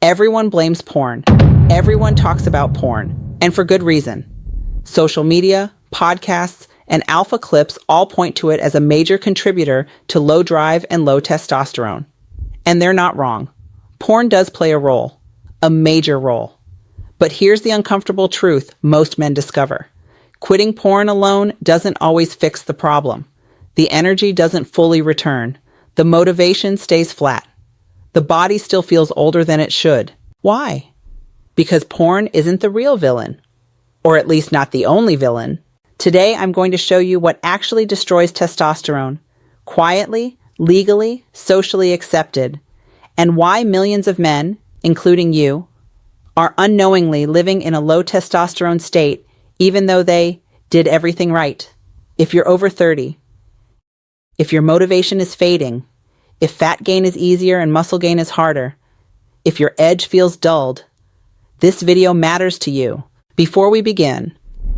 Everyone blames porn. Everyone talks about porn, and for good reason. Social media, podcasts, and alpha clips all point to it as a major contributor to low drive and low testosterone. And they're not wrong. Porn does play a role, a major role. But here's the uncomfortable truth most men discover. Quitting porn alone doesn't always fix the problem. The energy doesn't fully return. The motivation stays flat. The body still feels older than it should. Why? Because porn isn't the real villain. Or at least not the only villain. Today, I'm going to show you what actually destroys testosterone, quietly, legally, socially accepted, and why millions of men, including you, are unknowingly living in a low testosterone state even though they did everything right. If you're over 30, if your motivation is fading, if fat gain is easier and muscle gain is harder, if your edge feels dulled, this video matters to you. Before we begin,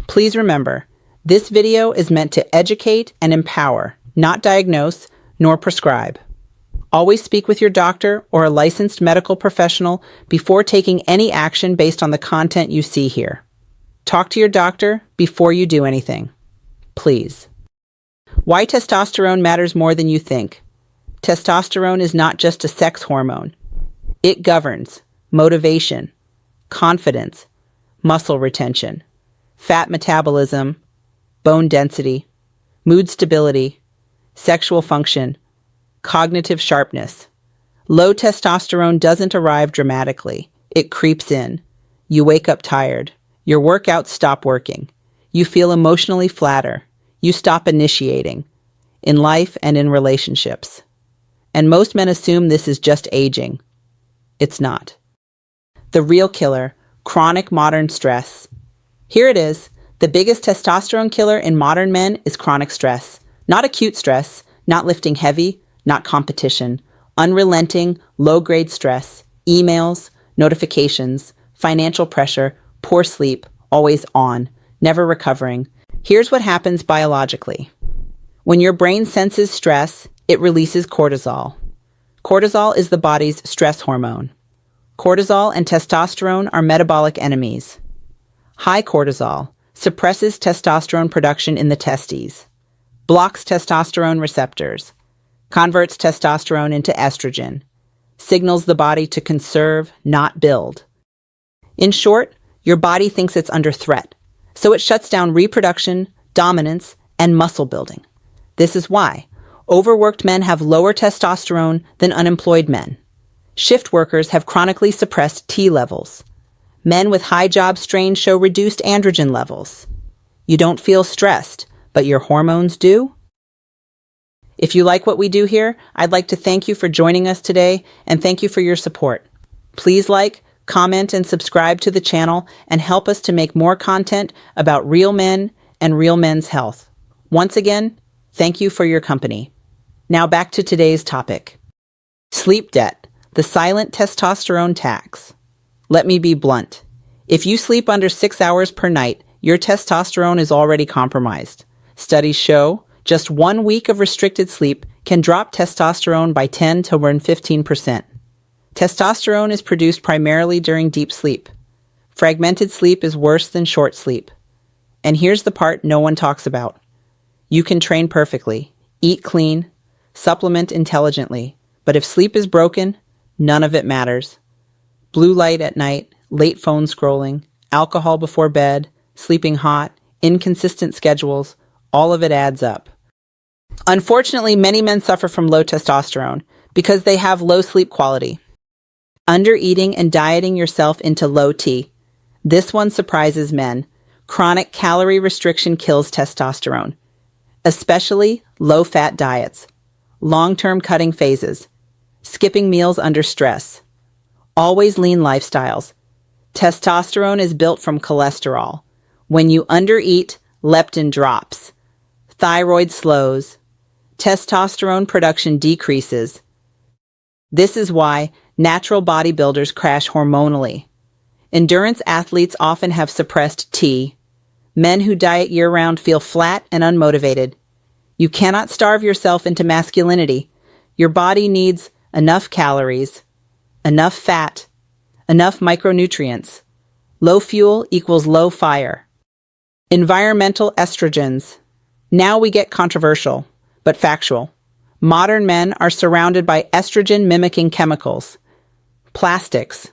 please remember, this video is meant to educate and empower, not diagnose nor prescribe. Always speak with your doctor or a licensed medical professional before taking any action based on the content you see here. Talk to your doctor before you do anything. Please. Why testosterone matters more than you think. Testosterone is not just a sex hormone. It governs motivation, confidence, muscle retention, fat metabolism, bone density, mood stability, sexual function, cognitive sharpness. Low testosterone doesn't arrive dramatically. It creeps in. You wake up tired. Your workouts stop working. You feel emotionally flatter. You stop initiating in life and in relationships. And most men assume this is just aging. It's not. The real killer, chronic modern stress. Here it is. The biggest testosterone killer in modern men is chronic stress. Not acute stress, not lifting heavy, not competition. Unrelenting, low-grade stress, emails, notifications, financial pressure, poor sleep, always on, never recovering. Here's what happens biologically. When your brain senses stress, it releases cortisol. Cortisol is the body's stress hormone. Cortisol and testosterone are metabolic enemies. High cortisol suppresses testosterone production in the testes, blocks testosterone receptors, converts testosterone into estrogen, signals the body to conserve, not build. In short, your body thinks it's under threat, so it shuts down reproduction, dominance, and muscle building. This is why overworked men have lower testosterone than unemployed men. Shift workers have chronically suppressed T levels. Men with high job strain show reduced androgen levels. You don't feel stressed, but your hormones do? If you like what we do here, I'd like to thank you for joining us today and thank you for your support. Please like, comment, and subscribe to the channel and help us to make more content about real men and real men's health. Once again, thank you for your company. Now back to today's topic. Sleep debt, the silent testosterone tax. Let me be blunt. If you sleep under 6 hours per night, your testosterone is already compromised. Studies show just 1 week of restricted sleep can drop testosterone by 10 to 15%. Testosterone is produced primarily during deep sleep. Fragmented sleep is worse than short sleep. And here's the part no one talks about. You can train perfectly, eat clean, supplement intelligently, but if sleep is broken, none of it matters. Blue light at night, late phone scrolling, alcohol before bed, sleeping hot, inconsistent schedules, all of it adds up. Unfortunately, many men suffer from low testosterone because they have low sleep quality. Under-eating and dieting yourself into low T. This one surprises men. Chronic calorie restriction kills testosterone, especially low-fat diets, long-term cutting phases, skipping meals under stress, always lean lifestyles. Testosterone is built from cholesterol. When you undereat, leptin drops, thyroid slows, testosterone production decreases. This is why natural bodybuilders crash hormonally. Endurance athletes often have suppressed T. Men who diet year-round feel flat and unmotivated. You cannot starve yourself into masculinity. Your body needs enough calories, enough fat, enough micronutrients. Low fuel equals low fire. Environmental estrogens. Now we get controversial, but factual. Modern men are surrounded by estrogen-mimicking chemicals, plastics,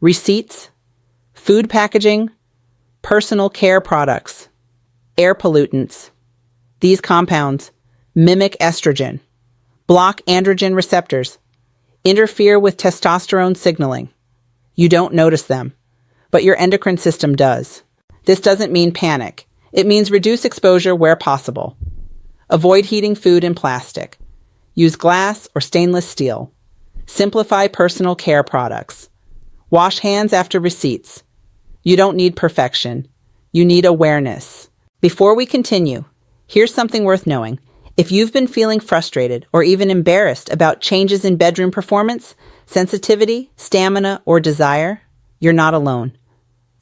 receipts, food packaging, personal care products, air pollutants. These compounds mimic estrogen, block androgen receptors, interfere with testosterone signaling. You don't notice them, but your endocrine system does. This doesn't mean panic. It means reduce exposure where possible. Avoid heating food in plastic. Use glass or stainless steel. Simplify personal care products. Wash hands after receipts. You don't need perfection. You need awareness. Before we continue, here's something worth knowing. If you've been feeling frustrated or even embarrassed about changes in bedroom performance, sensitivity, stamina, or desire, you're not alone.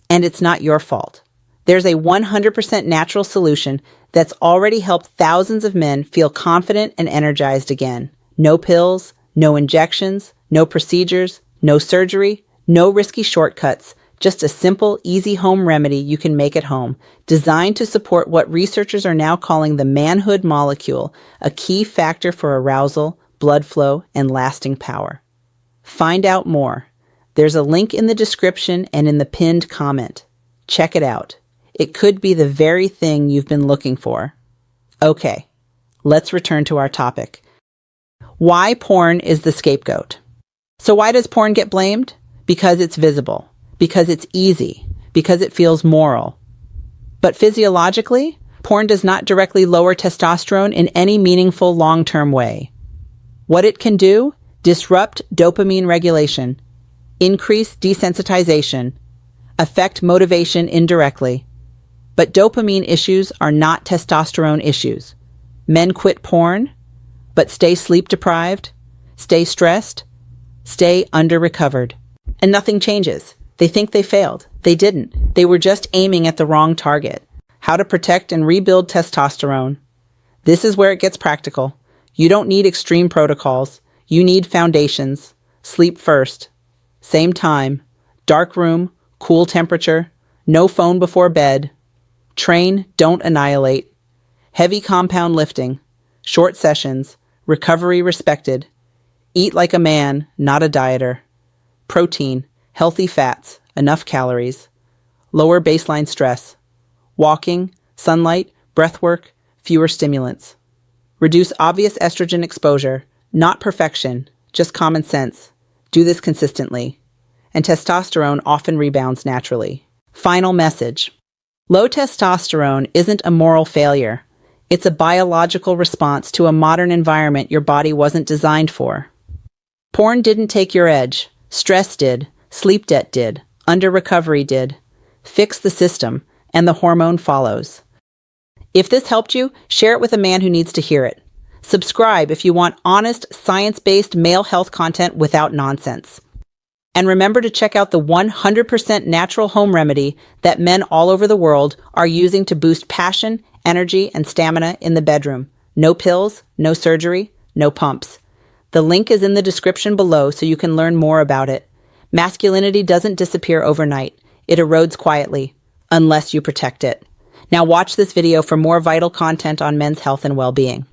And it's not your fault. There's a 100% natural solution that's already helped thousands of men feel confident and energized again. No pills, no injections, no procedures, no surgery, no risky shortcuts. Just a simple, easy home remedy you can make at home, designed to support what researchers are now calling the manhood molecule, a key factor for arousal, blood flow, and lasting power. Find out more. There's a link in the description and in the pinned comment. Check it out. It could be the very thing you've been looking for. Okay, let's return to our topic. Why porn is the scapegoat. So why does porn get blamed? Because it's visible. Because it's easy, because it feels moral. But physiologically, porn does not directly lower testosterone in any meaningful long-term way. What it can do? Disrupt dopamine regulation, increase desensitization, affect motivation indirectly. But dopamine issues are not testosterone issues. Men quit porn, but stay sleep-deprived, stay stressed, stay under-recovered. And nothing changes. They think they failed. They didn't. They were just aiming at the wrong target. How to protect and rebuild testosterone. This is where it gets practical. You don't need extreme protocols. You need foundations. Sleep first. Same time. Dark room. Cool temperature. No phone before bed. Train, don't annihilate. Heavy compound lifting. Short sessions. Recovery respected. Eat like a man, not a dieter. Protein. Healthy fats, enough calories, lower baseline stress, walking, sunlight, breath work, fewer stimulants. Reduce obvious estrogen exposure, not perfection, just common sense. Do this consistently. And testosterone often rebounds naturally. Final message. Low testosterone isn't a moral failure. It's a biological response to a modern environment your body wasn't designed for. Porn didn't take your edge. Stress did. Sleep debt did, under-recovery did. Fix the system, and the hormone follows. If this helped you, share it with a man who needs to hear it. Subscribe if you want honest, science-based male health content without nonsense. And remember to check out the 100% natural home remedy that men all over the world are using to boost passion, energy, and stamina in the bedroom. No pills, no surgery, no pumps. The link is in the description below so you can learn more about it. Masculinity doesn't disappear overnight. It erodes quietly, unless you protect it. Now watch this video for more vital content on men's health and well-being.